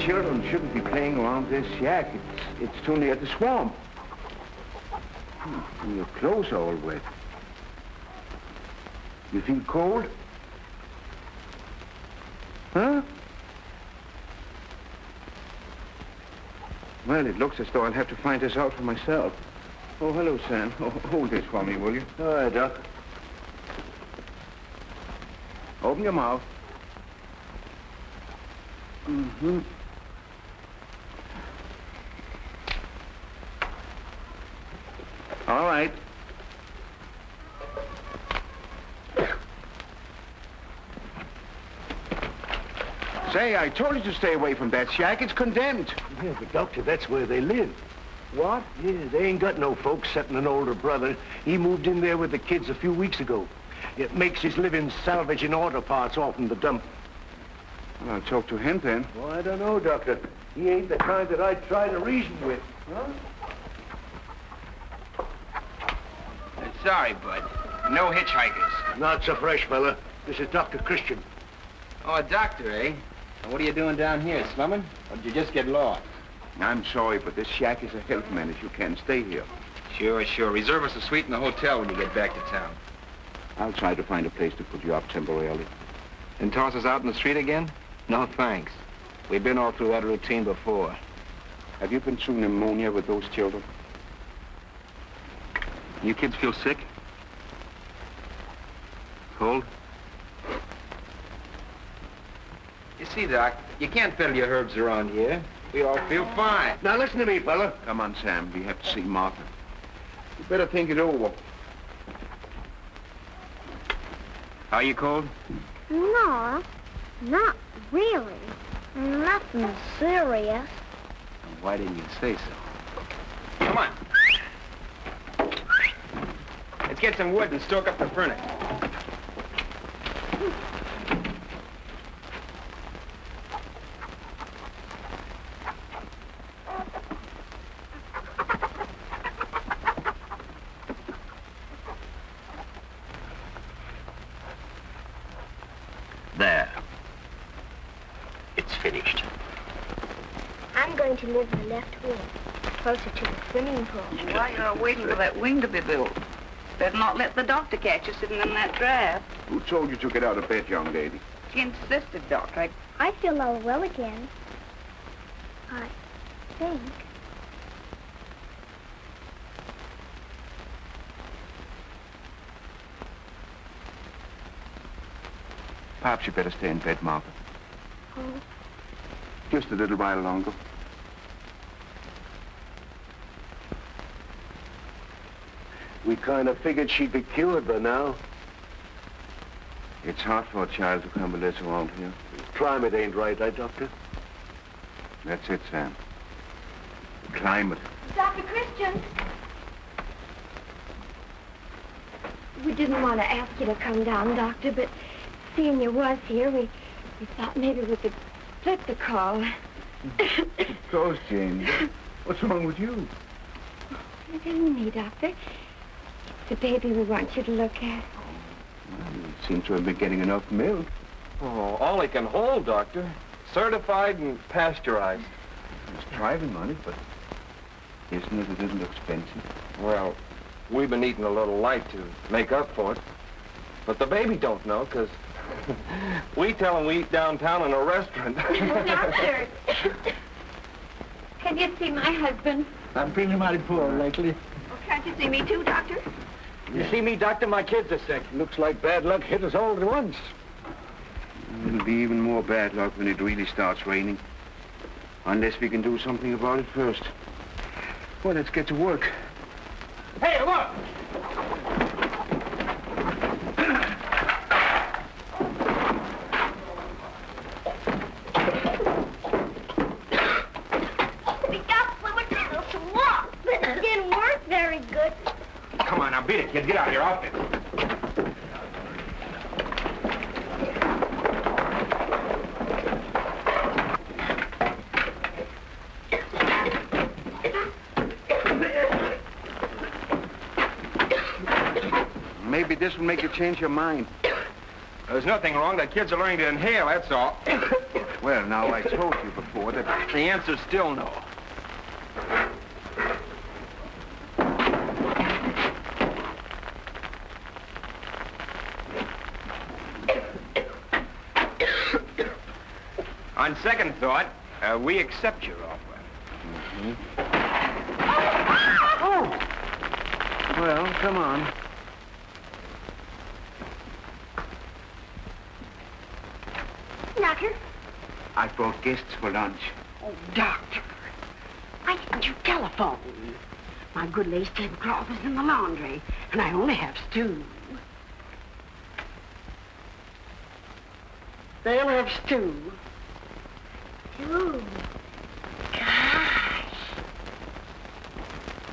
children shouldn't be playing around this shack. It's too near the swamp. And your clothes are all wet. You feel cold? Huh? Well, it looks as though I'll have to find this out for myself. Oh, hello, Sam. Oh, hold this for me, will you? All right, Doc. Open your mouth. Mm-hmm. All right. Say, I told you to stay away from that shack. It's condemned. Yeah, but Doctor, that's where they live. What? Yeah, they ain't got no folks except an older brother. He moved in there with the kids a few weeks ago. It makes his living salvaging auto parts off from the dump. Well, I'll talk to him then. Well, I don't know, Doctor. He ain't the kind that I'd try to reason with. Huh? Sorry, Bud. No hitchhikers. Not so fresh, fella. This is Dr. Christian. Oh, a doctor, eh? And what are you doing down here, slumming? Or did you just get lost? I'm sorry, but this shack is a health menace. You can't stay here. Sure, sure. Reserve us a suite in the hotel when you get back to town. I'll try to find a place to put you up temporarily. And toss us out in the street again? No, thanks. We've been all through that routine before. Have you been through pneumonia with those children? You kids feel sick? Cold? You see, Doc, you can't peddle your herbs around here. We all feel fine. Now, listen to me, fella. Come on, Sam. We have to see Martha. You better think it over. Are you cold? No, not really. Nothing serious. Why didn't you say so? Come on. Let's get some wood and stoke up the furnace. There. It's finished. I'm going to live in the left wing, closer to the swimming pool. While you're waiting for that wing to be built, better not let the doctor catch you sitting in that draft. Who told you to get out of bed, young lady? She insisted, Doctor. I feel all well again. I think. Perhaps you better stay in bed, Martha. Oh, Just a little while longer. We kind of figured she'd be cured by now. It's hard for a child to convalesce around here. Climate ain't right, eh, Doctor? That's it, Sam. The climate. Dr. Christian. We didn't want to ask you to come down, Doctor, but seeing you was here, we thought maybe we could split the call. Of course, Jane. What's wrong with you? It isn't me, Doctor. It's the baby we want you to look at. Well, you seem to have been getting enough milk. Oh, all he can hold, Doctor. Certified and pasteurized. It's driving money, but isn't it a little expensive? Well, we've been eating a little light to make up for it. But the baby don't know, because we tell him we eat downtown in a restaurant. Doctor! Can you see my husband? I'm feeling mighty poor lately. Well, can't you see me too, Doctor? You see me, Doctor? My kids are sick. Looks like bad luck hit us all at once. It'll be even more bad luck when it really starts raining. Unless we can do something about it first. Well, let's get to work. Hey, look! We got some walk, but it didn't work very good. Come on, now beat it, kid. Get out of your outfit. Maybe this will make you change your mind. There's nothing wrong. The kids are learning to inhale, that's all. Well, now, I told you before that... The answer's still no. On second thought, we accept your offer. Oh! Well, come on. Doctor? I brought guests for lunch. Oh, Doctor, why didn't you telephone? My good lace tablecloth is in the laundry, and I only have stew. They'll have stew. Ooh. Gosh.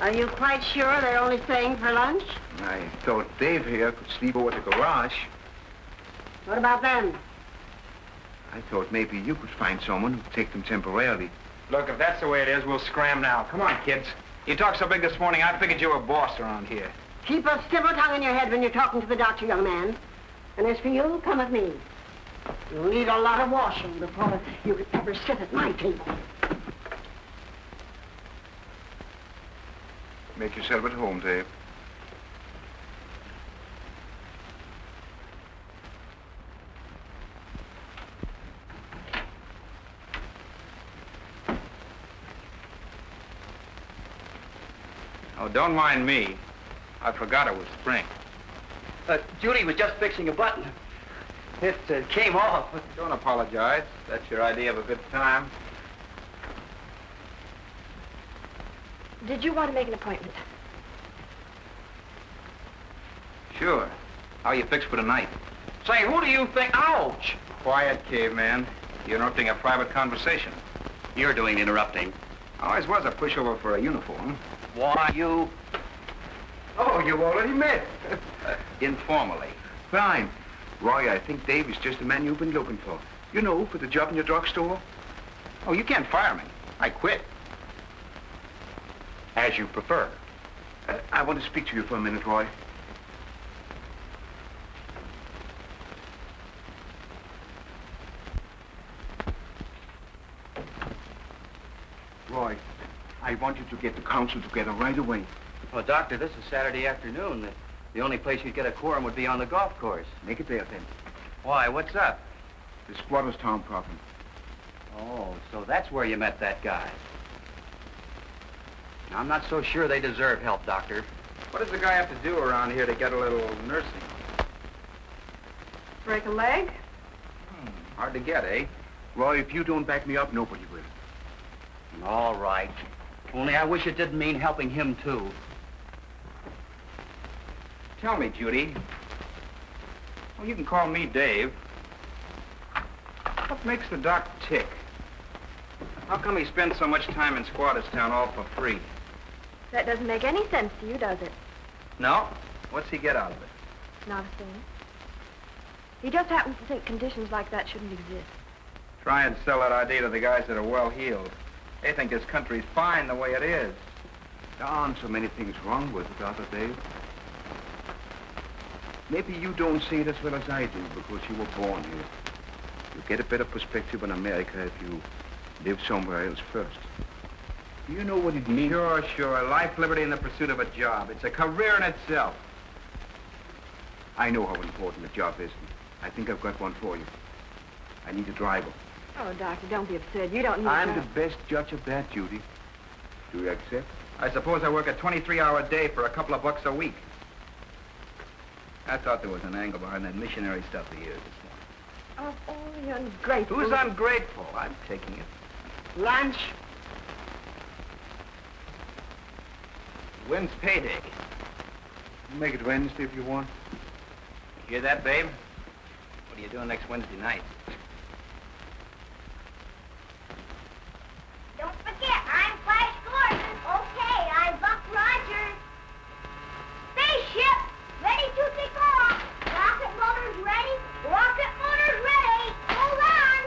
Are you quite sure they're only staying for lunch? I thought Dave here could sleep over at the garage. What about them? I thought maybe you could find someone who'd take them temporarily. Look, if that's the way it is, we'll scram now. Come on, kids. You talked so big this morning, I figured you were a boss around here. Keep a civil tongue in your head when you're talking to the doctor, young man. And as for you, come with me. You'll need a lot of washing before you can ever sit at my table. Make yourself at home, Dave. Oh, don't mind me. I forgot it was spring. Judy was just fixing a button. It came off. Don't apologize. That's your idea of a good time. Did you want to make an appointment? Sure. How you fixed for tonight? Say, who do you think? Ouch! Quiet, caveman. You're interrupting a private conversation. You're doing the interrupting. Always was a pushover for a uniform. Why, you... Oh, you already met. Informally. Fine. Roy, I think Dave is just the man you've been looking for. You know, for the job in your drugstore. Oh, you can't fire me. I quit. As you prefer. I want to speak to you for a minute, Roy. Roy, I want you to get the council together right away. Well, Doctor, this is Saturday afternoon. The only place you'd get a quorum would be on the golf course. Make it there, then. Why, what's up? The squatters' town problem. Oh, so that's where you met that guy. I'm not so sure they deserve help, Doctor. What does the guy have to do around here to get a little nursing? Break a leg? Hard to get, eh? Roy, if you don't back me up, nobody will. All right. Only I wish it didn't mean helping him, too. Tell me, Judy. Well, you can call me Dave. What makes the doc tick? How come he spends so much time in Squatters Town all for free? That doesn't make any sense to you, does it? No? What's he get out of it? Not a thing. He just happens to think conditions like that shouldn't exist. Try and sell that idea to the guys that are well-heeled. They think this country's fine the way it is. There aren't so many things wrong with it, Dr. Dave. Maybe you don't see it as well as I do because you were born here. You get a better perspective on America if you live somewhere else first. Do you know what it means? Sure. Life, liberty, and the pursuit of a job. It's a career in itself. I know how important the job is. I think I've got one for you. I need a driver. Oh, Doctor, don't be absurd. You don't need I'm to... the best judge of that, Judy. Do you accept? I suppose I work a 23-hour day for a couple of bucks a week. I thought there was an angle behind that missionary stuff of yours this morning. Oh, you're ungrateful. Who's ungrateful? I'm taking it. Lunch? When's payday? Make it Wednesday if you want. Hear that, babe? What are you doing next Wednesday night? Don't forget, I'm Flash Gordon. Okay, I'm Buck Rogers. Spaceship, ready to take off. Rocket motors ready. Rocket motors ready. Hold on.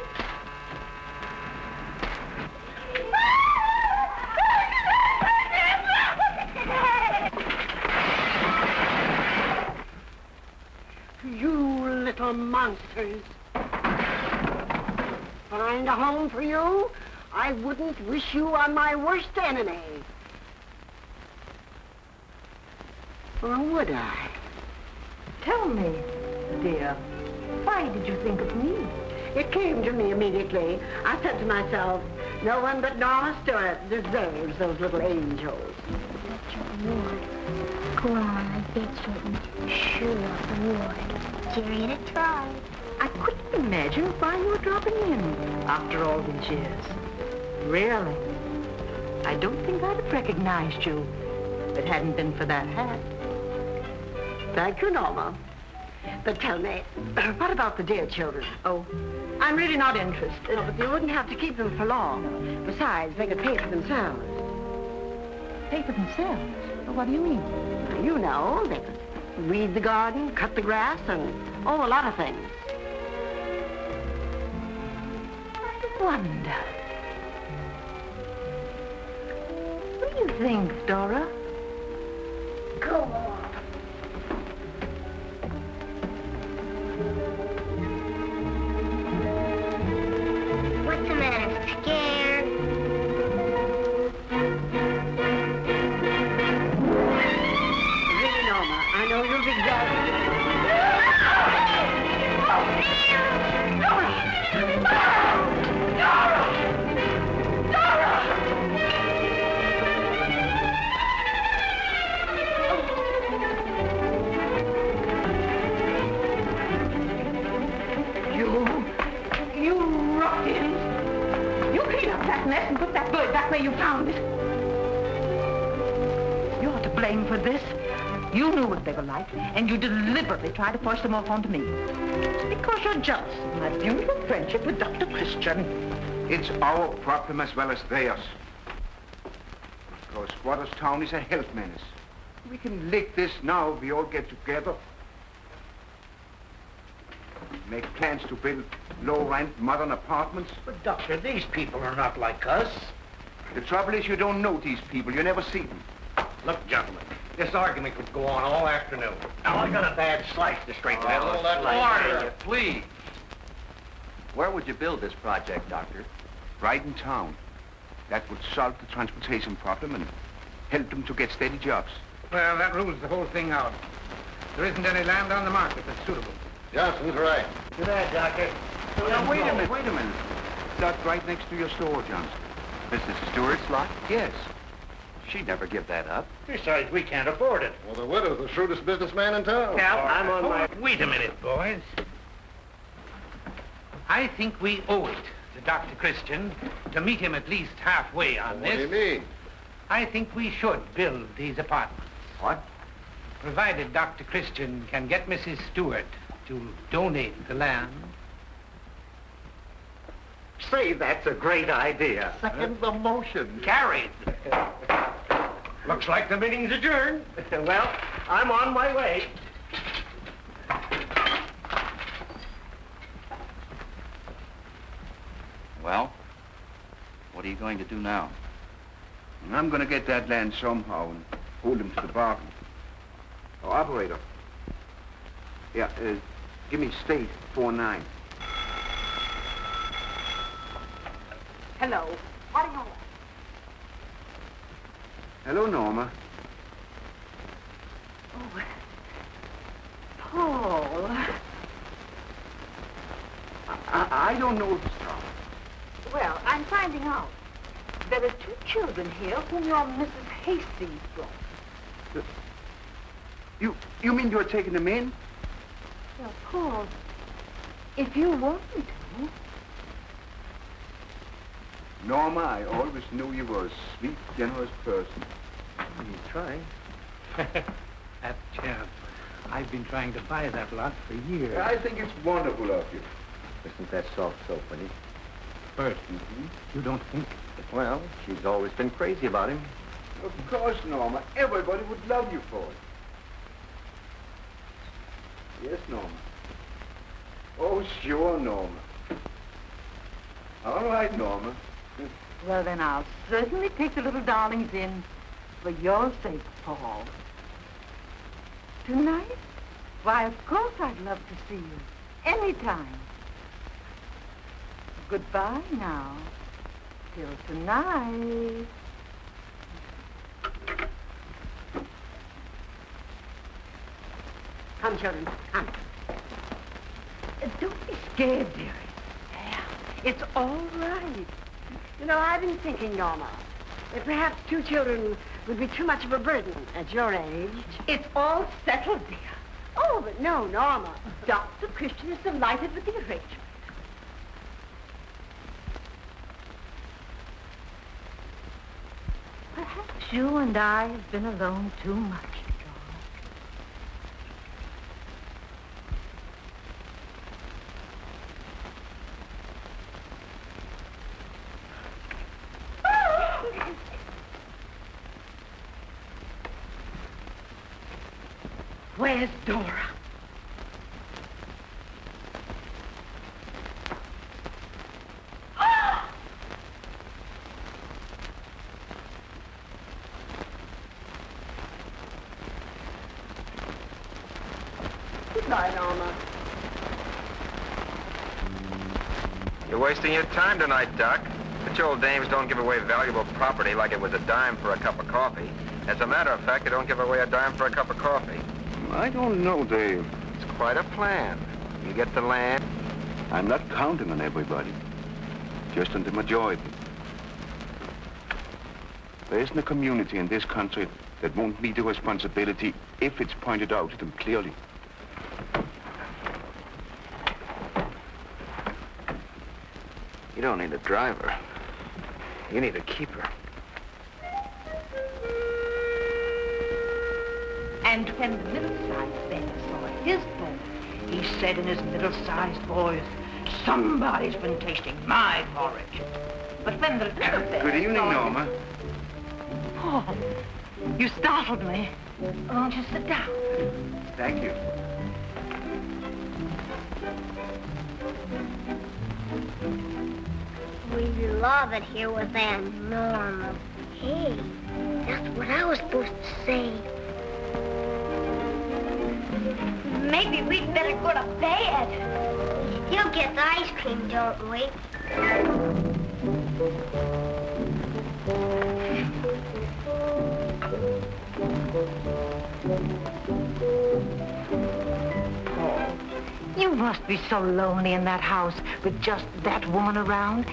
You little monsters. For find a home for you, I wouldn't wish you on my worst enemy. Or would I? Tell me, dear, why did you think of me? It came to me immediately. I said to myself, no one but Norma Stewart deserves those little angels. Go on, I bet you sure would. Give it a try. I couldn't imagine why you were dropping in after all these years. Really. I don't think I'd have recognized you if it hadn't been for that hat. Thank you, Norma. But tell me, what about the dear children? Oh, I'm really not interested. No, but you wouldn't have to keep them for long. Besides, they could pay for themselves. Pay for themselves? Well, what do you mean? You know, they could weed the garden, cut the grass, and, a lot of things. I wonder. What do you think, Dora? Go on. What's the matter? Scared? Really, Norma, I know you'll be glad. You ruffians! You clean up that mess and put that bird back where you found it. You're to blame for this. You knew what they were like, and you deliberately tried to force them off onto me. Because you're jealous of my beautiful friendship with Dr. Christian. It's our problem as well as theirs. Because Squatters Town is a health menace. We can lick this now if we all get together. Make plans to build low-rent modern apartments. But, Doctor, these people are not like us. The trouble is you don't know these people. You never see them. Look, gentlemen, this argument could go on all afternoon. Now, I got a bad slice to straighten that little Order, please. Where would you build this project, Doctor? Right in town. That would solve the transportation problem and help them to get steady jobs. Well, that rules the whole thing out. There isn't any land on the market that's suitable. Johnson's right. Good day, Doctor. Now, wait a minute. That's right next to your store, Johnson. Mrs. Stewart's lot? Yes. She'd never give that up. Besides, we can't afford it. Well, the widow's the shrewdest businessman in town. Cal, I'm on my... Wait a minute, boys. I think we owe it to Dr. Christian to meet him at least halfway on What this. do you mean? I think we should build these apartments. What? Provided Dr. Christian can get Mrs. Stewart to donate the land. Say, that's a great idea. Second the motion. Carried. Looks like the meeting's adjourned. Well, I'm on my way. Well, what are you going to do now? And I'm going to get that land somehow and hold them to the bargain. Oh, operator. Yeah, give me state 49. Hello. What do you want? Hello, Norma. Oh, Paul. I don't know this town. Well, I'm finding out. There are 2 children here whom your Mrs. Hastings brought. You mean you're taking them in? Well, Paul, if you want me to. Norma, I always knew you were a sweet, generous person. You trying? That chance. I've been trying to buy that lot for years. I think it's wonderful of you. Isn't that soft soap, Winnie? Bert, you don't think? Well, she's always been crazy about him. Of course, Norma. Everybody would love you for it. Yes, Norma. Oh, sure, Norma. All right, Norma. Well, then I'll certainly take the little darlings in for your sake, Paul. Tonight? Why, of course I'd love to see you. Anytime. Goodbye now. Till tonight. Come, children, come. Don't be scared, dearie. Yeah, it's all right. You know, I've been thinking, Norma, that perhaps 2 children would be too much of a burden at your age. It's all settled, dear. Oh, but no, Norma. Dr. Christian is delighted with the arrangement. Perhaps you and I have been alone too much, George. Where's Dora? Goodbye, Norma. You're wasting your time tonight, Doc. Such old dames don't give away valuable property like it was a dime for a cup of coffee. As a matter of fact, they don't give away a dime for a cup of coffee. I don't know, Dave. It's quite a plan. You get the land. I'm not counting on everybody. Just on the majority. There isn't a community in this country that won't meet the responsibility if it's pointed out to them clearly. You don't need a driver. You need a keeper. And when the middle-sized beggar saw his boy, he said in his middle-sized voice, "Somebody's been tasting my porridge." But when the little beggar Good evening, saw Norma. Oh, you startled me. Won't you sit down? Thank you. We love it here with Aunt Norma. Hey, that's what I was supposed to say. Maybe we'd better go to bed. We still get the ice cream, don't we? Paul, you must be so lonely in that house with just that woman around.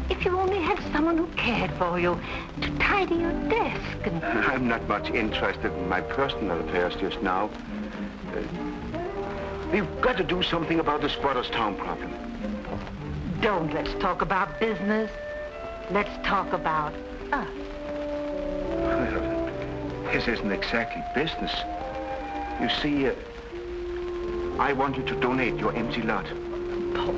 If you only had someone who cared for you, to tidy your desk and... I'm not much interested in my personal affairs just now. We've got to do something about the Spotters Town problem. Don't let's talk about business. Let's talk about us. Well, this isn't exactly business. You see, I want you to donate your empty lot. Paul,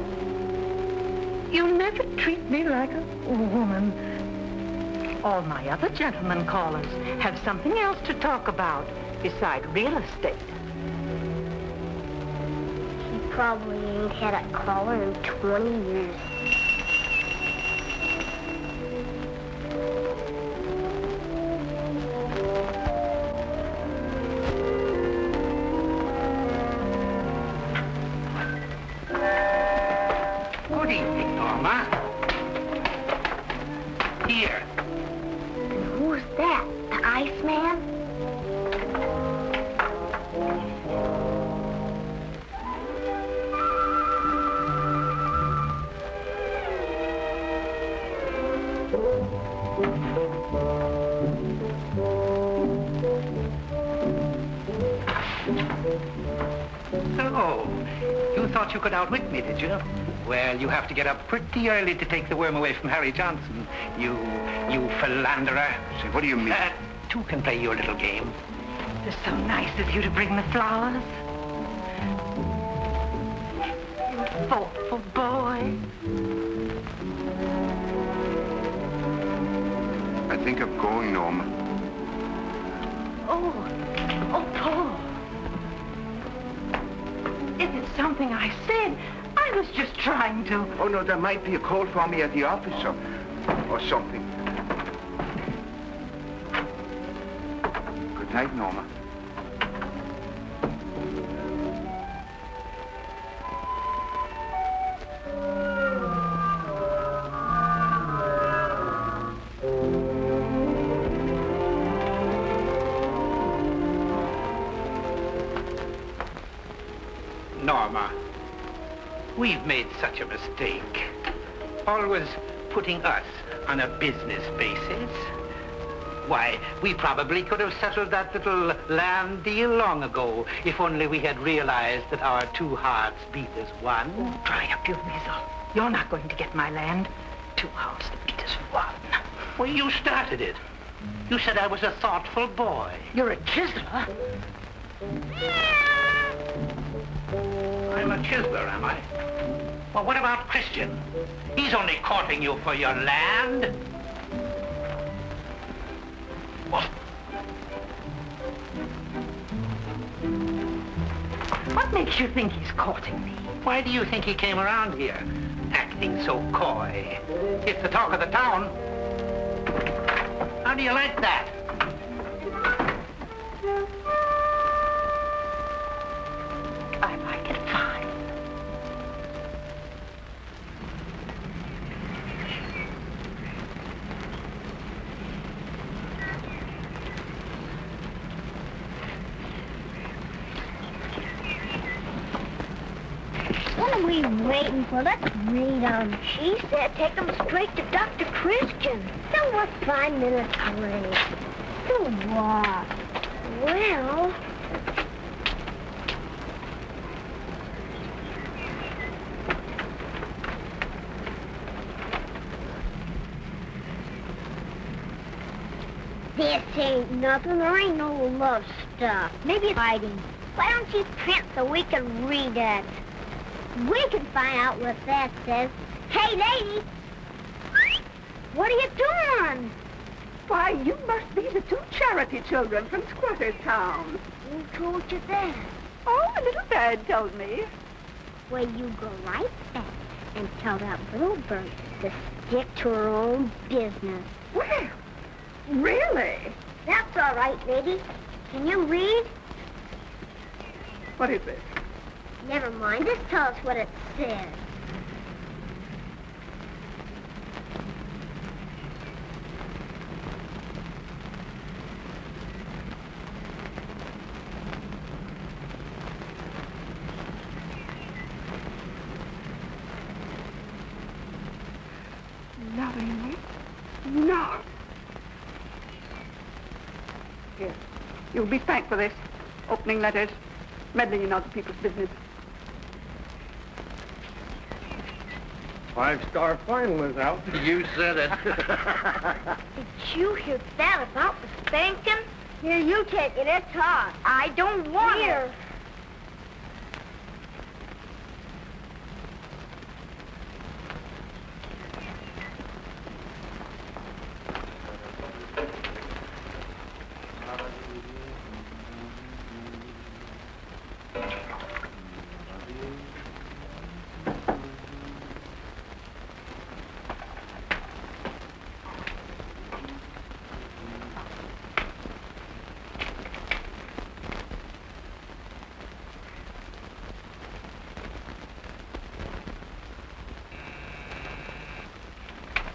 you never treat me like a woman. All my other gentlemen callers have something else to talk about besides real estate. He probably ain't had a caller in 20 years. Good evening, Norma. Here. And who's that? The Iceman? So, you thought you could outwit me, did you? Well, you have to get up pretty early to take the worm away from Harry Johnson. You philanderer. Say, what do you mean? Two can play your little game. It's so nice of you to bring the flowers. You thoughtful boy. I think I'm going, Norma. Oh, Paul. If it's something I said, I was just trying to... Oh, no, there might be a call for me at the office or something. Good night, Norma. Norma, we've made such a mistake. Always putting us on a business basis. Why, we probably could have settled that little land deal long ago if only we had realized that our two hearts beat as one. Oh, dry up your weasel. You're not going to get my land. Two hearts that beat as one. Well, you started it. You said I was a thoughtful boy. You're a chiseler. I'm a chiseler, am I? Well, what about Christian? He's only courting you for your land. Well, What makes you think he's courting me? why do you think he came around here, acting so coy? It's the talk of the town. How do you like that? I like it fine. What are we waiting for? Let's read them. She said take them straight to Dr. Christian. So what's 5 minutes late? So what? Well... This ain't nothing. There ain't no love stuff. Maybe it's hiding. Why don't you print so we can read it? We can find out what that says. Hey, lady! What are you doing? Why, you must be the two charity children from Squatter's Town. Who told you that? Oh, a little bird told me. Well, you go right back and tell that little bird to stick to her own business. Well, really? That's all right, lady. Can you read? What is it? Never mind. Just tell us what it says. Lovingly? No. Here. You'll be thanked for this. Opening letters, meddling in other people's business. 5-star final is out. You said it. Did you hear that about the spanking? Here, you take it. It's hot. I don't want it.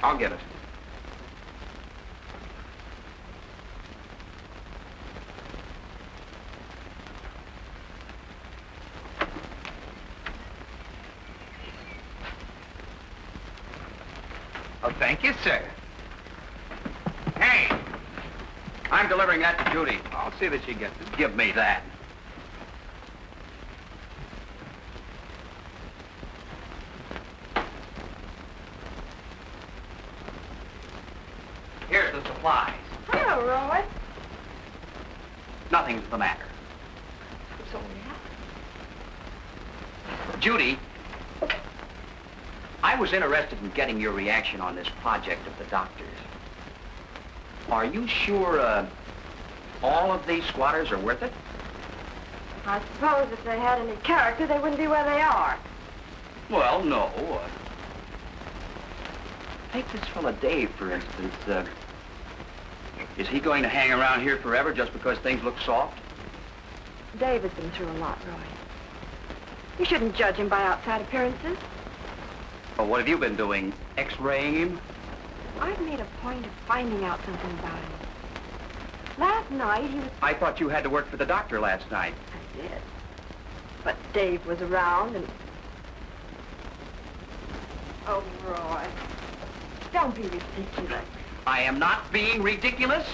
I'll get it. Oh, thank you, sir. Hey! I'm delivering that to Judy. I'll see that she gets it. Give me that. Here's the supplies. Hello, Roy. Nothing's the matter. So Judy, I was interested in getting your reaction on this project of the doctor's. Are you sure all of these squatters are worth it? I suppose if they had any character, they wouldn't be where they are. Well, no. Take this fellow Dave, for instance. Is he going to hang around here forever just because things look soft? Dave has been through a lot, Roy. You shouldn't judge him by outside appearances. Well, what have you been doing? X-raying him? I've made a point of finding out something about him. Last night, he was... I thought you had to work for the doctor last night. I did. But Dave was around and... Oh, Roy. Don't be ridiculous. I am not being ridiculous.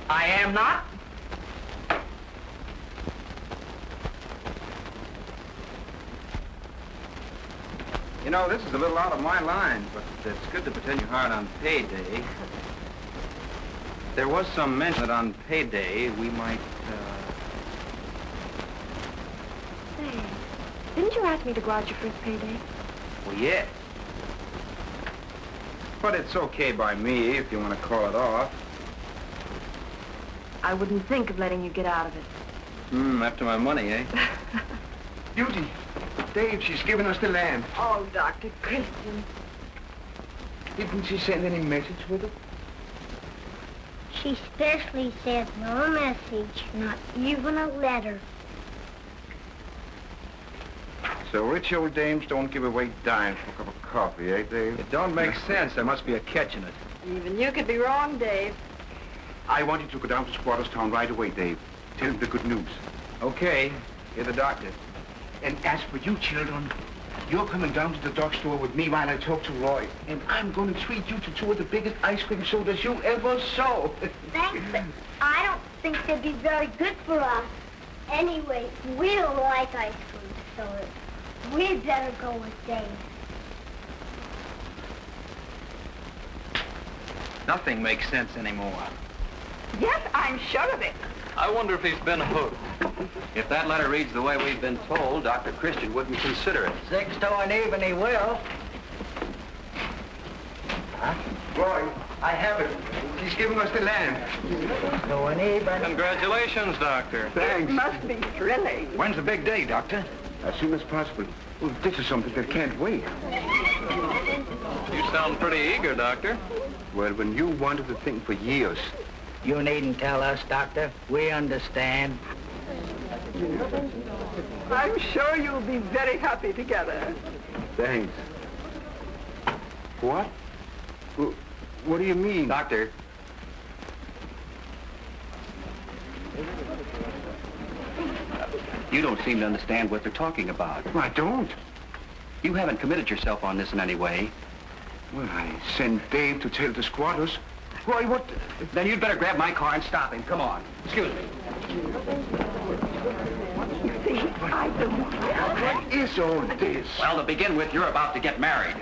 I am not. You know, this is a little out of my line, but it's good to pretend you're hired on payday. There was some mention that on payday we might, Say, didn't you ask me to go out your first payday? well, yes. But it's okay by me if you want to call it off. I wouldn't think of letting you get out of it. After my money, eh? Beauty. Dave, she's giving us the land. Oh, Dr. Christian. Didn't she send any message with it? She specially said no message, not even a letter. So rich old dames don't give away dimes for a cup of coffee, eh, Dave? It don't make sense. There must be a catch in it. Even you could be wrong, Dave. I want you to go down to Squatters Town right away, Dave. Tell him the good news. Okay. You're the doctor. And as for you children, you're coming down to the drugstore with me while I talk to Roy. And I'm going to treat you to two of the biggest ice cream sodas you ever saw. Thanks, but I don't think they'd be very good for us. Anyway, we don't like ice cream sodas. We'd better go with Dave. Nothing makes sense anymore. Yes, I'm sure of it. I wonder if he's been hooked. If that letter reads the way we've been told, Dr. Christian wouldn't consider it. 6 to an even, he will. Roy, I have it. She's giving us the land. To an even. Congratulations, Doctor. Thanks. It must be thrilling. When's the big day, Doctor? As soon as possible. Well, this is something that can't wait. You sound pretty eager, Doctor. Well, when you wanted the thing for years. You needn't tell us, Doctor. We understand. I'm sure you'll be very happy together. Thanks. What? What do you mean? Doctor. You don't seem to understand what they're talking about. I don't. You haven't committed yourself on this in any way. Well, I sent Dave to tell the squatters. Roy, what? Then you'd better grab my car and stop him. Come on. Excuse me. See, I don't. What is all this? Well, to begin with, you're about to get married.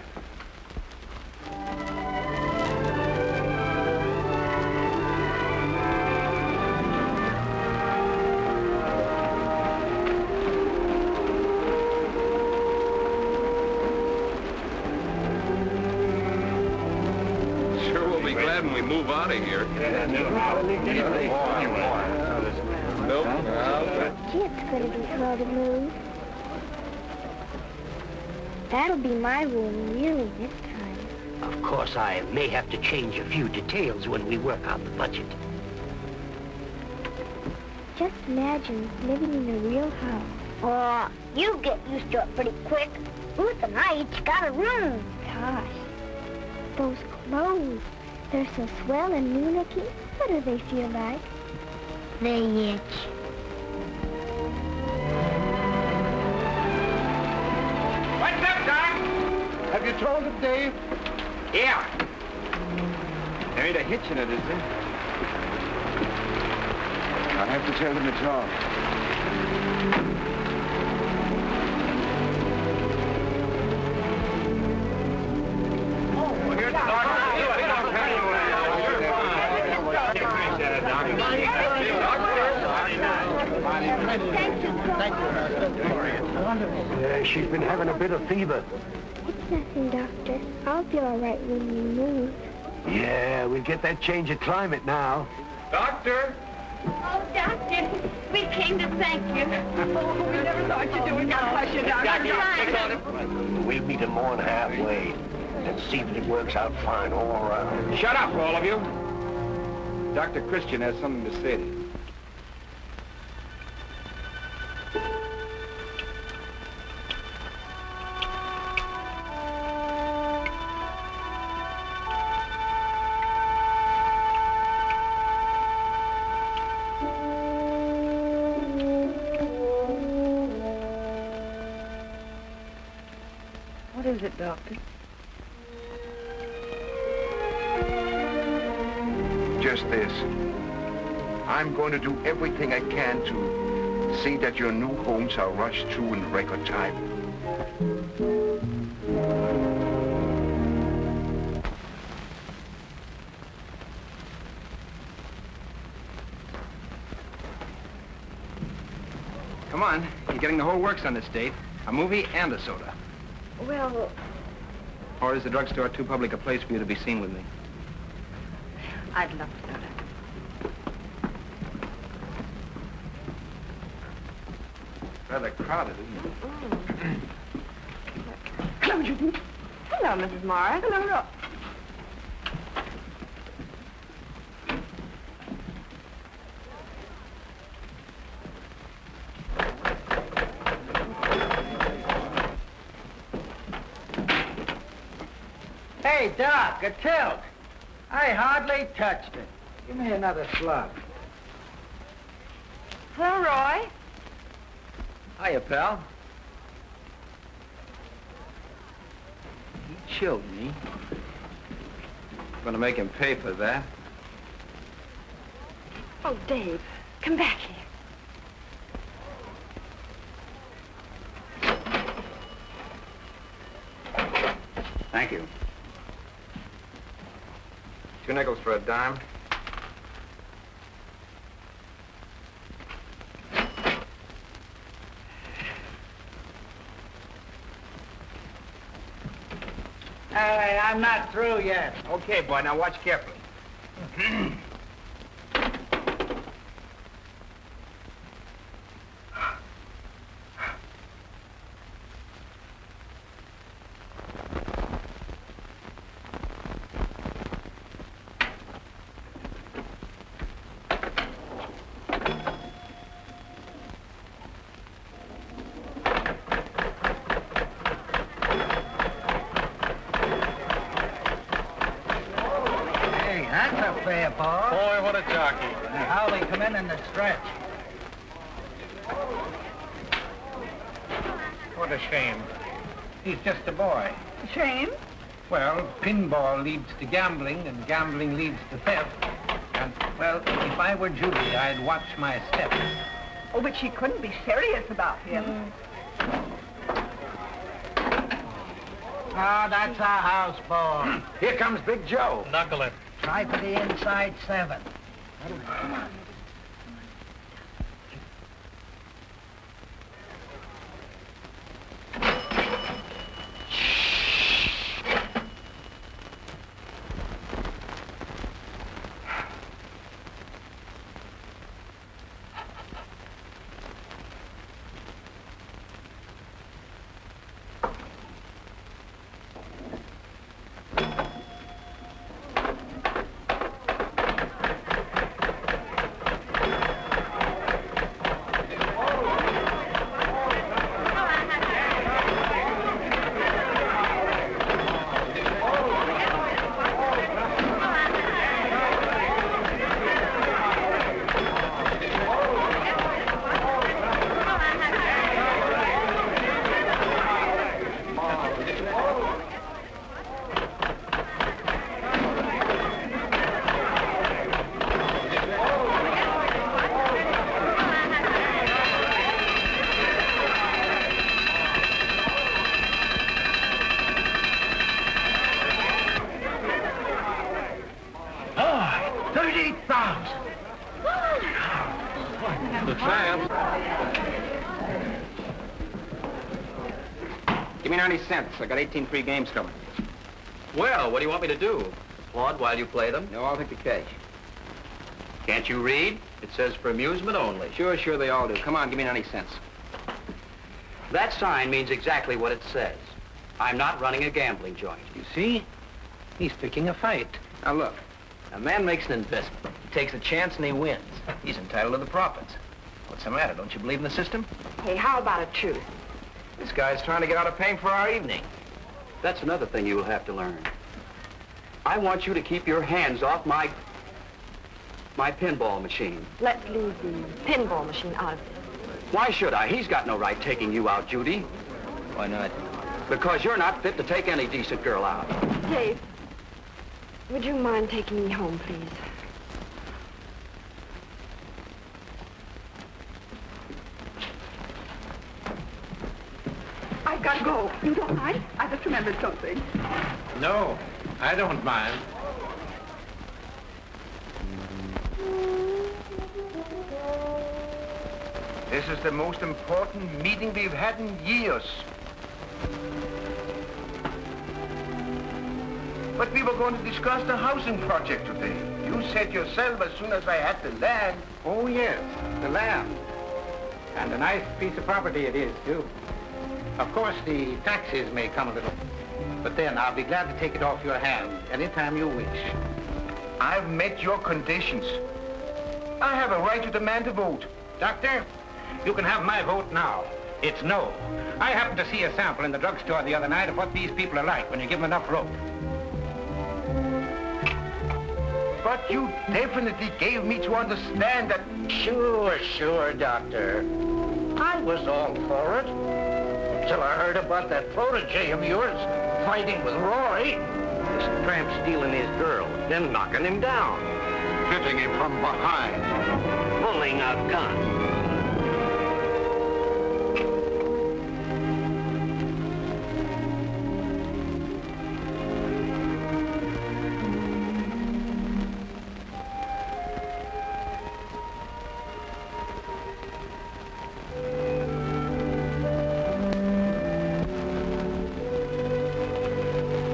Sure will be glad when we move out of here. Nope. Gee, it's going to be slow to move. That'll be my room, really, this time. Of course, I may have to change a few details when we work out the budget. Just imagine living in a real house. Oh, you get used to it pretty quick. Ruth and I each got a room. Gosh, those clothes, they're so swell and new looking. What do they feel like? They itch. What's up, Doc? Have you told him, Dave? Yeah. There ain't a hitch in it, is there? I'll have to tell them it's off. She's been having a bit of fever. It's nothing, Doctor. I'll be all right when you move. Yeah, we'll get that change of climate now. Doctor! Oh, Doctor, we came to thank you. Oh, we never thought you'd do it. God bless you, Doctor. We'll meet him more than halfway and see that it works out fine all around. Shut up, all of you. Dr. Christian has something to say to you. is it, Doctor? Just this. I'm going to do everything I can to see that your new homes are rushed through in record time. Come on. You're getting the whole works on this date. A movie and a soda. Well, Or is the drugstore too public a place for you to be seen with me? I'd love to know that. Rather crowded, isn't it? Hello, Judy. Hello, Mrs. Morris. Hello. Hey, Doc, a tilt. I hardly touched it. Give me another slug. Hello, Roy. Hiya, pal. He chilled me. Gonna make him pay for that. Oh, Dave, come back here. Thank you. 2 nickels for a dime. I'm not through yet. Okay, boy, now watch carefully. That's a fair ball. Boy, what a jockey. How they come in the stretch. What a shame. He's just a boy. Shame? Well, pinball leads to gambling, and gambling leads to theft. And, well, if I were Judy, I'd watch my step. Oh, but she couldn't be serious about him. Ah, that's our house ball. Here comes Big Joe. Knuckle it. Try for the inside 7. Come on. The champ. Give me 90 cents. I got 18 free games coming. Well, what do you want me to do? Applaud while you play them? No, I'll take the cash. Can't you read? It says for amusement only. Sure, they all do. Come on, give me 90 cents. That sign means exactly what it says. I'm not running a gambling joint. You see? He's picking a fight. Now, look. A man makes an investment. He takes a chance and he wins. He's entitled to the profits. What's the matter? Don't you believe in the system? Hey, how about a truth? This guy's trying to get out of paying for our evening. That's another thing you'll have to learn. I want you to keep your hands off my pinball machine. Let's leave the pinball machine out of it. Why should I? He's got no right taking you out, Judy. Why not? Because you're not fit to take any decent girl out. Dave, would you mind taking me home, please? I gotta go. You don't mind? I just remembered something. No, I don't mind. This is the most important meeting we've had in years. But we were going to discuss the housing project today. You said yourself as soon as I had the land. Oh, yes, the land. And a nice piece of property it is, too. Of course, the taxes may come a little. But then I'll be glad to take it off your hands anytime you wish. I've met your conditions. I have a right to demand a vote. Doctor, you can have my vote now. It's no. I happened to see a sample in the drugstore the other night of what these people are like when you give them enough rope. But you definitely gave me to understand that... Sure, Doctor. I was all for it. Till I heard about that protege of yours fighting with Roy. This tramp stealing his girl, then knocking him down. Hitting him from behind. Pulling a gun.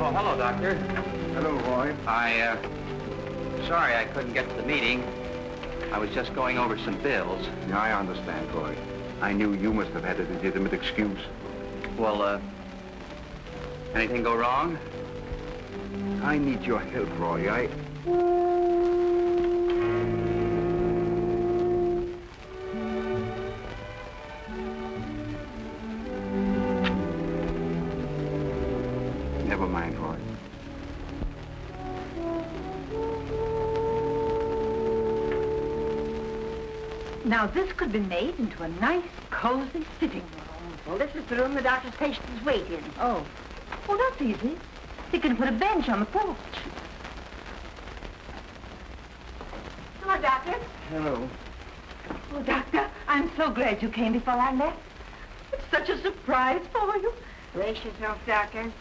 Oh, hello, Doctor. Hello, Roy. Sorry I couldn't get to the meeting. I was just going over some bills. Yeah, I understand, Roy. I knew you must have had a legitimate excuse. Well, anything go wrong? I need your help, Roy. Never mind, Roy. Now, this could be made into a nice, cozy sitting room. Well, this is the room the doctor's patients wait in. Oh. Well, that's easy. You can put a bench on the porch. Hello, Doctor. Hello. Oh, Doctor, I'm so glad you came before I left. It's such a surprise for you. Brace yourself, Doctor.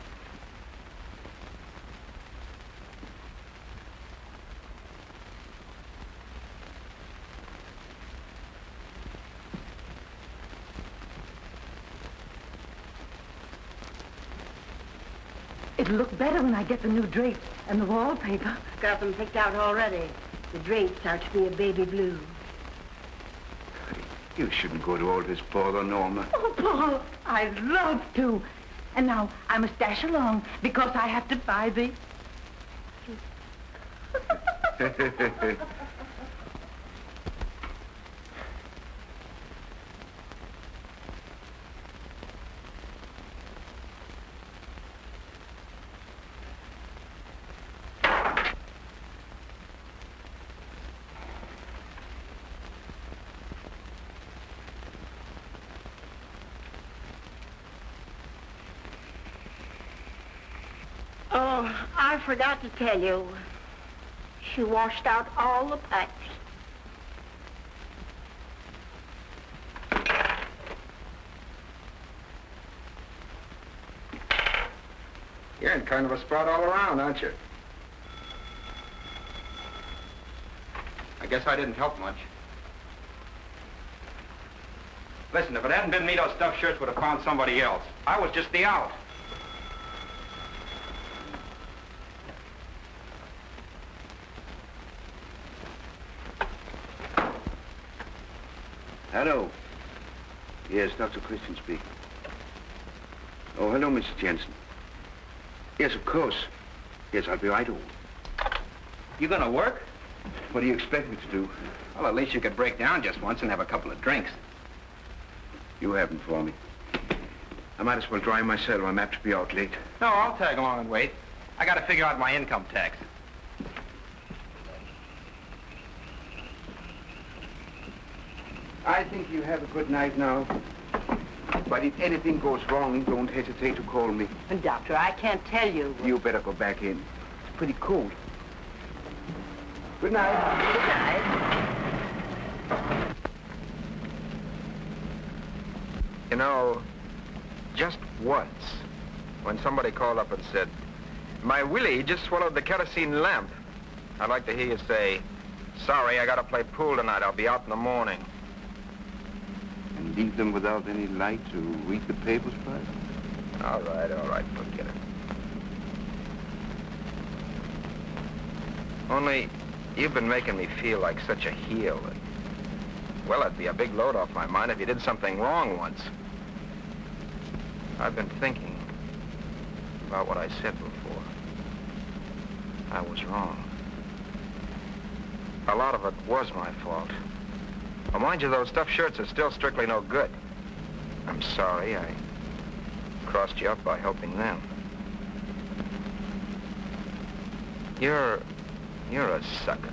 It'll look better when I get the new drapes and the wallpaper. Got them picked out already. The drapes are to be a baby blue. You shouldn't go to all this bother, Norma. Oh, Paul, I'd love to. And now I must dash along because I have to buy the... Oh, I forgot to tell you. She washed out all the pipes. You're in kind of a spot all around, aren't you? I guess I didn't help much. Listen, if it hadn't been me, those stuffed shirts would have found somebody else. I was just the out. Hello. Yes, Dr. Christian speaking. Oh, hello, Mrs. Jensen. Yes, of course. Yes, I'll be right over. You gonna work? What do you expect me to do? Well, at least you could break down just once and have a couple of drinks. You haven't for me. I might as well drive myself. I'm apt to be out late. No, I'll tag along and wait. I gotta figure out my income tax. I think you have a good night now. But if anything goes wrong, don't hesitate to call me. And Doctor, I can't tell you. You better go back in. It's pretty cold. Good night. Good night. You know, just once, when somebody called up and said, "My Willie just swallowed the kerosene lamp," I'd like to hear you say, "Sorry, I gotta play pool tonight. I'll be out in the morning." And leave them without any light to read the papers by? All right, forget it. Only, you've been making me feel like such a heel. Well, it'd be a big load off my mind if you did something wrong once. I've been thinking about what I said before. I was wrong. A lot of it was my fault. Well, mind you, those stuffed shirts are still strictly no good. I'm sorry I crossed you up by helping them. You're a sucker.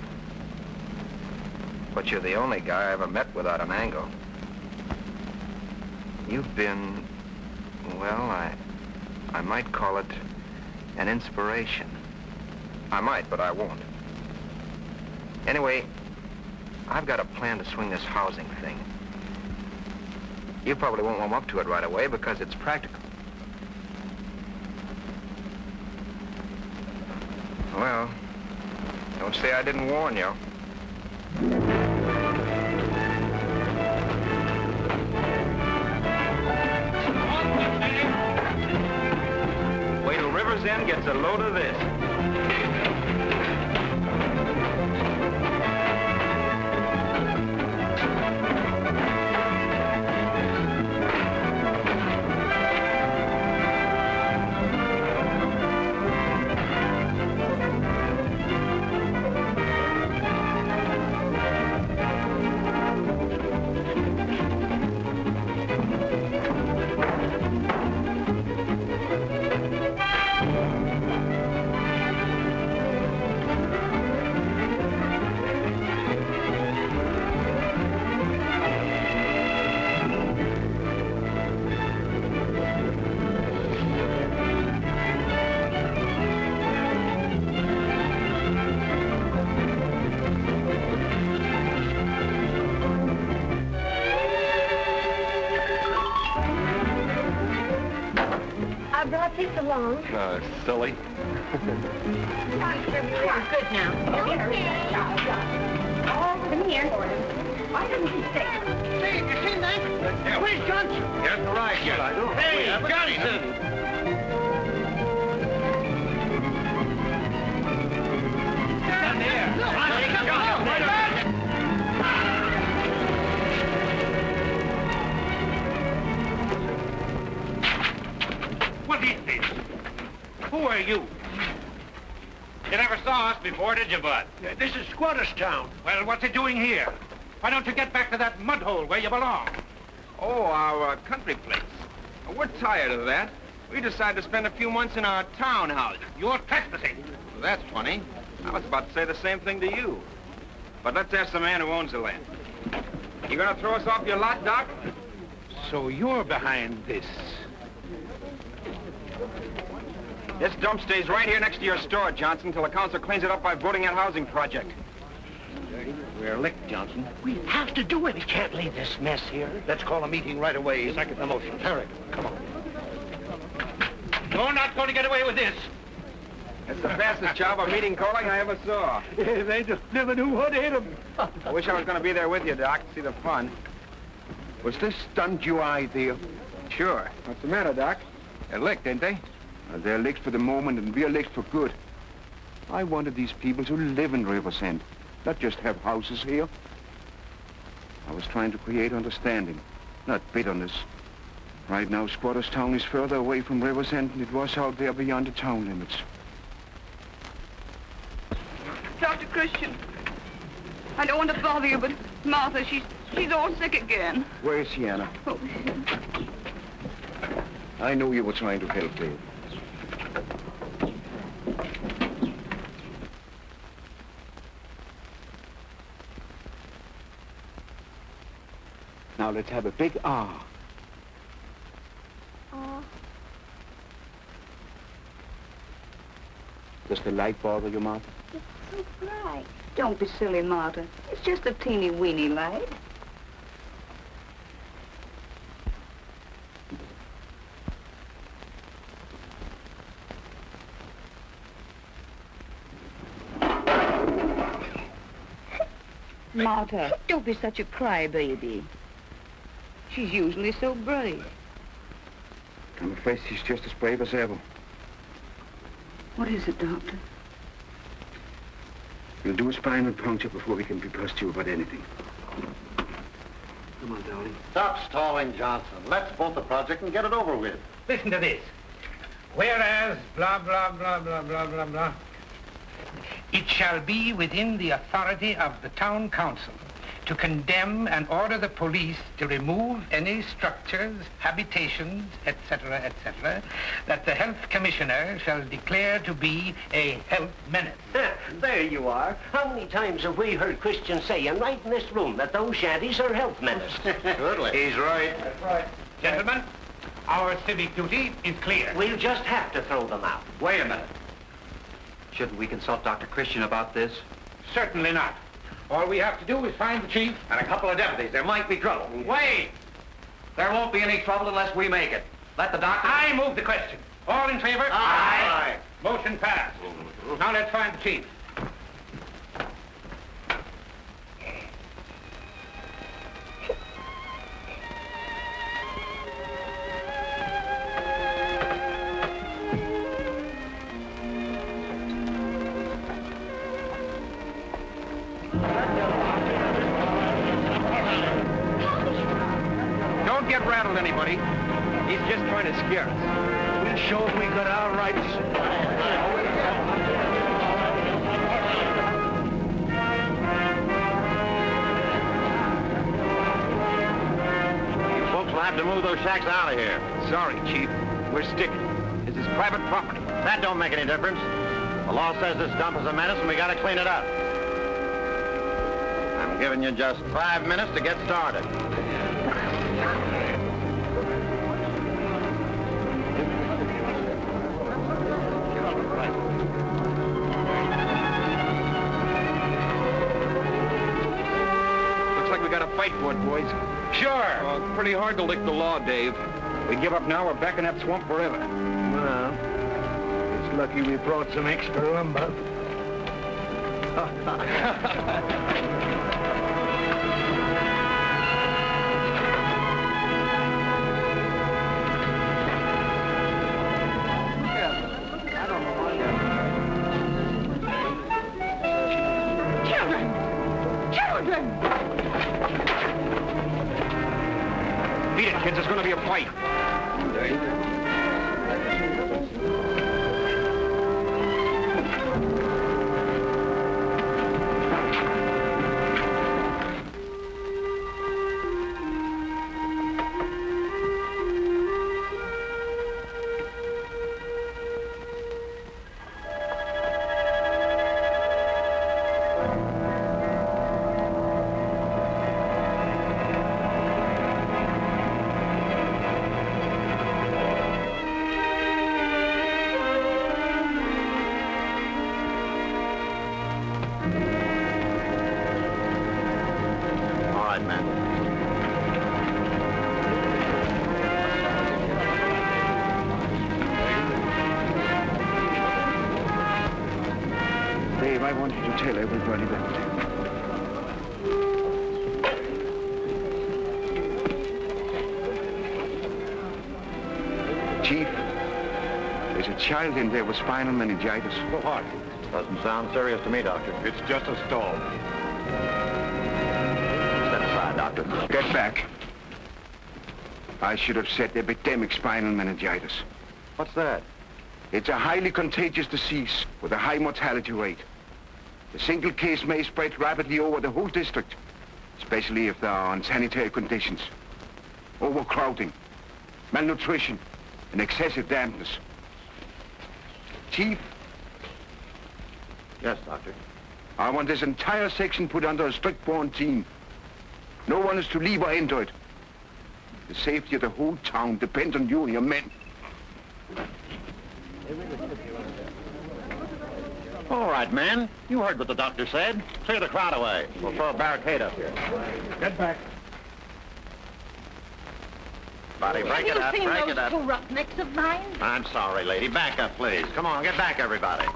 But you're the only guy I ever met without an angle. You've been, well, I might call it an inspiration. I might, but I won't. Anyway, I've got a plan to swing this housing thing. You probably won't warm up to it right away because it's practical. Well, don't say I didn't warn you. Wait till River's End gets a load of this. I brought these along. Silly. Come on, good now. Oh, come here. Why didn't he stay? Say, you seen that? Where's Johnson? Get the right, get I do. Hey, got him. Down there. What is this? Who are you? You never saw us before, did you, Bud? This is Squatters Town. Well, what's it doing here? Why don't you get back to that mud hole where you belong? Oh, our country place. We're tired of that. We decided to spend a few months in our townhouse. You're trespassing. Well, that's funny. I was about to say the same thing to you. But let's ask the man who owns the land. You gonna throw us off your lot, Doc? So you're behind this. This dump stays right here next to your store, Johnson, till the council cleans it up by voting that housing project. We're licked, Johnson. We have to do it. We can't leave this mess here. Let's call a meeting right away. Second the motion. Herrick, come on. You're not going to get away with this. It's the fastest job of meeting calling I ever saw. They just never knew what hit them. I wish I was going to be there with you, Doc, to see the fun. Was this stunt your idea? Sure. What's the matter, Doc? They're licked, ain't they? They're licked for the moment, and we're licked for good. I wanted these people to live in Riversend, not just have houses here. I was trying to create understanding, not bitterness. Right now, Squatters Town is further away from Riversend than it was out there beyond the town limits. Dr. Christian, I don't want to bother you, but Martha, she's all sick again. Where's Sienna? Oh. I knew you were trying to help, Dave. Now let's have a big R. Does the light bother you, Martha? It's so bright. Don't be silly, Martha. It's just a teeny-weeny light. Martha, don't be such a crybaby. She's usually so brave. I'm afraid she's just as brave as ever. What is it, Doctor? We'll do a spinal puncture before we can be positive about anything. Come on, darling. Stop stalling, Johnson. Let's vote the project and get it over with. Listen to this. Whereas, blah, blah, blah, blah, blah, blah, blah. It shall be within the authority of the town council to condemn and order the police to remove any structures, habitations, etc., etc., that the health commissioner shall declare to be a health menace. There you are. How many times have we heard Christians saying right in this room that those shanties are health menaces? Surely. He's right. That's right. Gentlemen, our civic duty is clear. We'll just have to throw them out. Wait a minute. Shouldn't we consult Dr. Christian about this? Certainly not. All we have to do is find the chief. And a couple of deputies. There might be trouble. Wait! There won't be any trouble unless we make it. Let the doctor... I move the question. All in favor? Aye. Motion passed. Now let's find the chief. Don't get rattled, anybody. He's just trying to scare us. We'll show them we got our rights. You folks will have to move those shacks out of here. Sorry, Chief. We're sticking. This is private property. That don't make any difference. The law says this dump is a menace and we gotta clean it up. I'm giving you just 5 minutes to get started. Looks like we got a fight for it, boys. Sure. Well, it's pretty hard to lick the law, Dave. We give up now, we're back in that swamp forever. Well, it's lucky we brought some extra lumber. Beat it, kids. There's going to be a fight. All right, man. Dave, I want you to tell everybody that... Chief, there's a child in there with spinal meningitis. For what? Doesn't sound serious to me, Doctor. It's just a stall. Step aside, Doctor. Get back. I should have said epidemic spinal meningitis. What's that? It's a highly contagious disease with a high mortality rate. A single case may spread rapidly over the whole district, especially if there are unsanitary conditions. Overcrowding, malnutrition, and excessive dampness. Chief, Yes, Doctor. I want this entire section put under a strict quarantine. No one is to leave or enter it. The safety of the whole town depends on you and your men. All right, man. You heard what the doctor said. Clear the crowd away. We'll throw a barricade up here. Get back. Buddy, break it up, break it up. corrupt necks of mine? I'm sorry, lady. Back up, please. Come on, get back, everybody.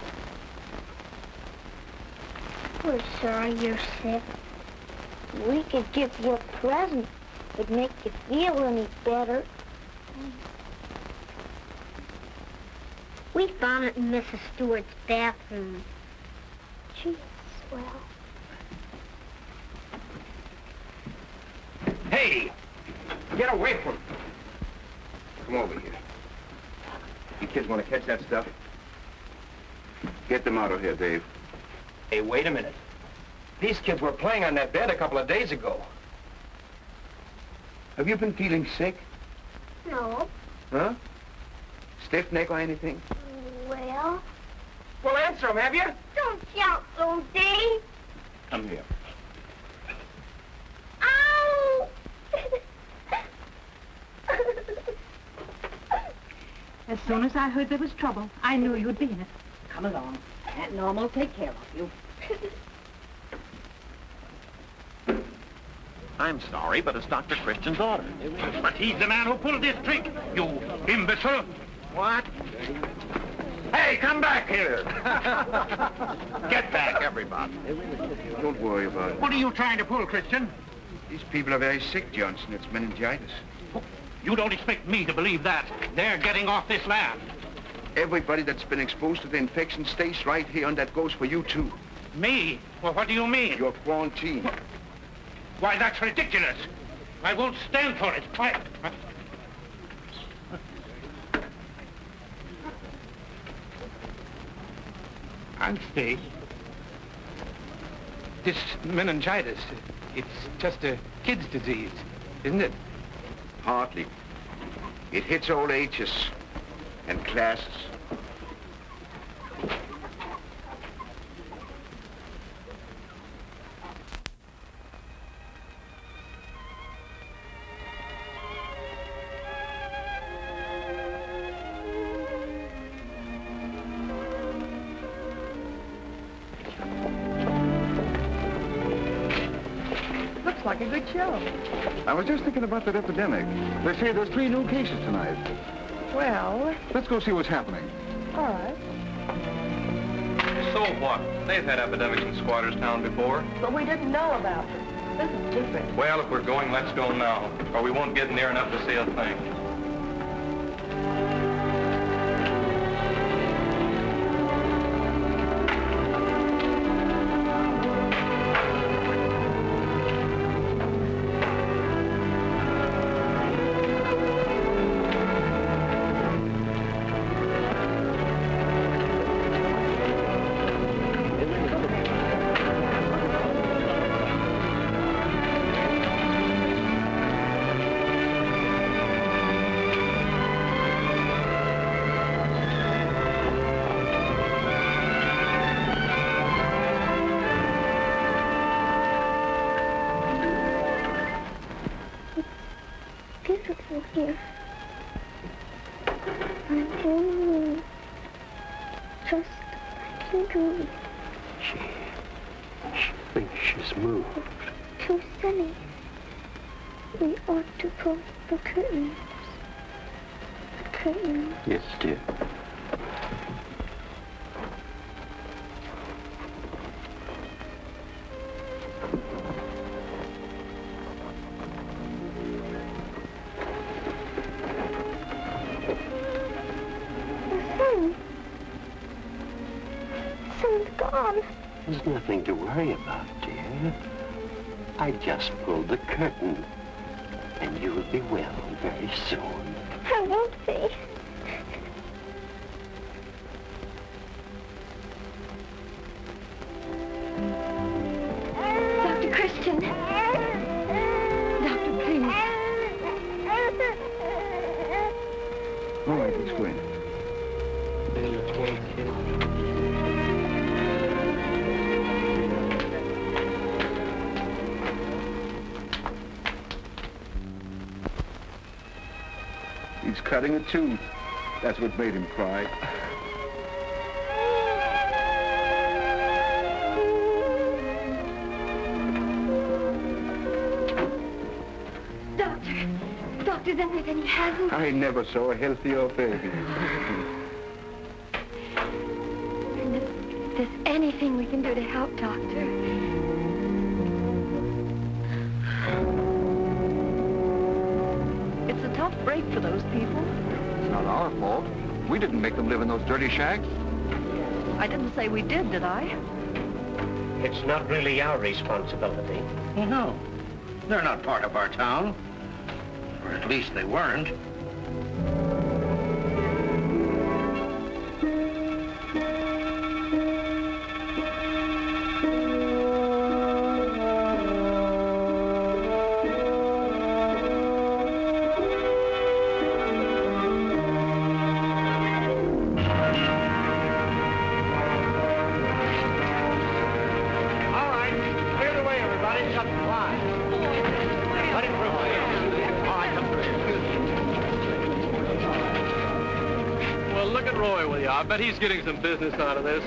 We're sorry you're sick. We could give you a present. It'd make you feel any better. We found it in Mrs. Stewart's bathroom. She's swell. Hey! Get away from me. Come over here. You kids want to catch that stuff? Get them out of here, Dave. Hey, wait a minute. These kids were playing on that bed a couple of days ago. Have you been feeling sick? No. Huh? Stiff neck or anything? Well, Well, answer them, have you? don't shout so, Dave. Come here. Ow! As soon as I heard there was trouble, I knew you'd be in it. Come along. Aunt Norma will take care of you. I'm sorry, but it's Dr. Christian's order. But he's the man who pulled this trick, you imbecile. What? Hey, come back here! Get back, everybody. Don't worry about it. What are you trying to pull, Christian? These people are very sick, Johnson. It's meningitis. You don't expect me to believe that. They're getting off this land. Everybody that's been exposed to the infection stays right here, and that goes for you, too. Me? Well, what do you mean? You're quarantined. Why, that's ridiculous. I won't stand for it. I'll stay. This meningitis, it's just a kid's disease, isn't it? Hardly. It hits all ages and classes. Looks like a good show. I was just thinking about that epidemic. They say there's 3 new cases tonight. Well, Let's go see what's happening. all right. So what? They've had epidemics in Squatters Town before. But we didn't know about it. This is different. Well, if we're going, let's go now, or we won't get near enough to see a thing. Beautiful here. I'm only just like you do. She thinks she's moved. Too silly. We ought to close the curtains. The curtains. Yes, dear. Sun's gone. There's nothing to worry about, dear. I just pulled the curtain, and you'll be well very soon. I won't be. Dr. Christian. Doctor, please. All right, let's go in. He's cutting a tooth. That's what made him cry. then he hasn't? I never saw a healthier baby. And if there's anything we can do to help, Doctor. It's a tough break for those people. It's not our fault. We didn't make them live in those dirty shacks. I didn't say we did I? It's not really our responsibility. Well, no. They're not part of our town. Or at least they weren't. I bet he's getting some business out of this.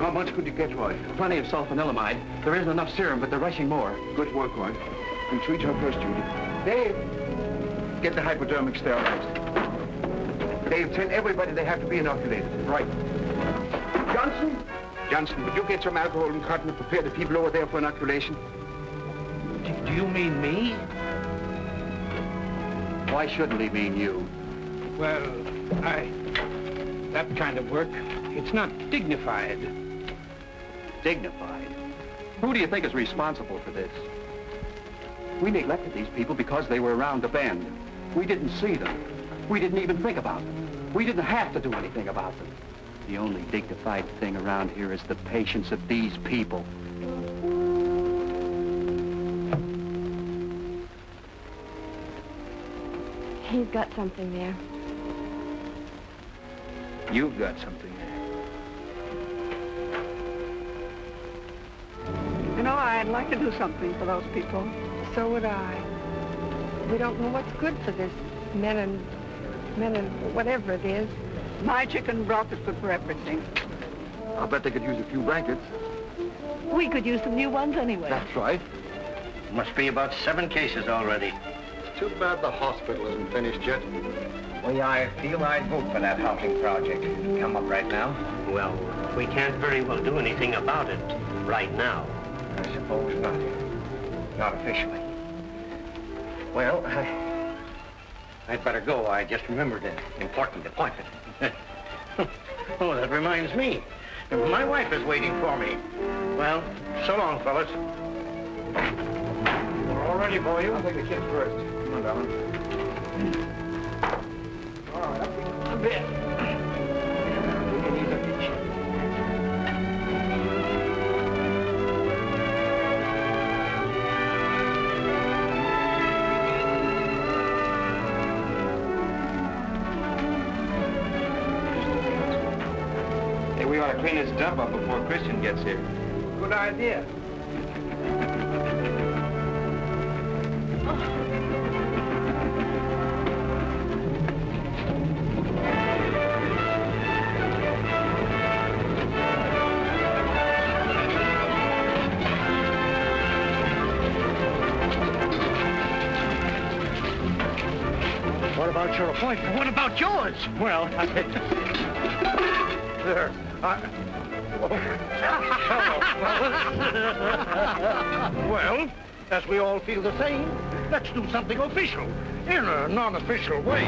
How much could you get, Roy? Plenty of sulfanilamide. There isn't enough serum, but they're rushing more. Good work, Roy. And treat her first, Judy. Dave, get the hypodermic sterilized. Dave, tell everybody they have to be inoculated. Right. Johnson? Johnson, would you get some alcohol and cotton and prepare the people over there for inoculation? Do you mean me? Why shouldn't he mean you? Well, that kind of work, it's not dignified. Dignified? Who do you think is responsible for this? We neglected these people because they were around the bend. We didn't see them. We didn't even think about them. We didn't have to do anything about them. The only dignified thing around here is the patience of these people. He's got something there. You've got something there. You know, I'd like to do something for those people. So would I. We don't know what's good for this men and whatever it is. My chicken broth is good for everything. I'll bet they could use a few blankets. We could use some new ones anyway. That's right. Must be about 7 cases already. Too bad the hospital isn't finished yet. Well, I feel I'd vote for that housing project. Come up right now. Well, we can't very well do anything about it right now. I suppose not. Not officially. Well, I'd better go. I just remembered an important appointment. Oh, that reminds me. My wife is waiting for me. Well, so long, fellas. We're all ready for you. I'll take the kids first. Come on, darling. All right, up we go. A bit. Hey, we ought to clean this dump up before Christian gets here. Good idea. What about your appointment? What about yours? Well, there. Well, as we all feel the same, let's do something official in a non-official way.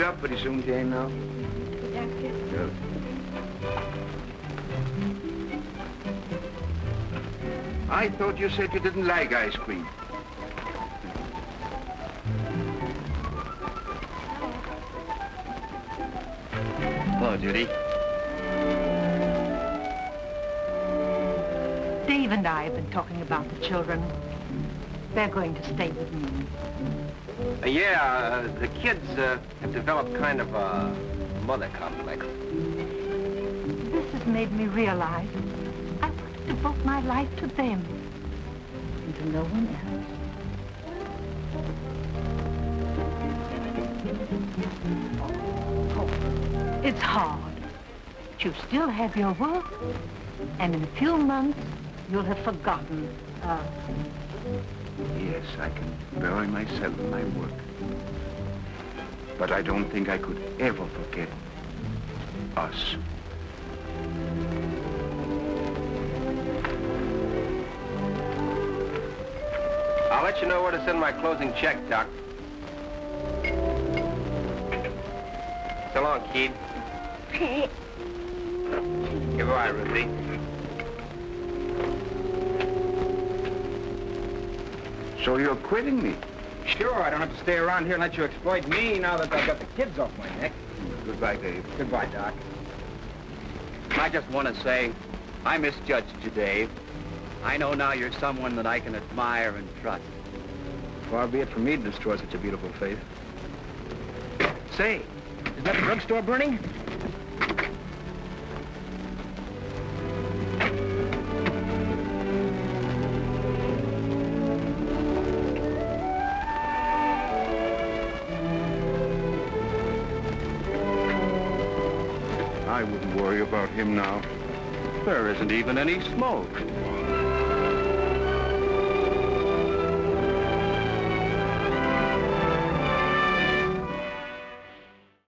up pretty soon, Jane, now? Good. I thought you said you didn't like ice cream. Hello, Judy. Dave and I have been talking about the children. They're going to stay with me. The kids have developed kind of a mother complex. This has made me realize I want to devote my life to them and to no one else. It's hard, but you still have your work, and in a few months, you'll have forgotten us. Yes, I can bury myself in my work. But I don't think I could ever forget us. I'll let you know where to send my closing check, Doc. So long, Keith. Goodbye, Ruthie. So you're quitting me? Sure, I don't have to stay around here and let you exploit me now that I've got the kids off my neck. Goodbye, Dave. Goodbye, Doc. I just want to say, I misjudged you, Dave. I know now you're someone that I can admire and trust. Far be it from me to destroy such a beautiful faith. Say, is that the drugstore burning? I wouldn't worry about him now. There isn't even any smoke.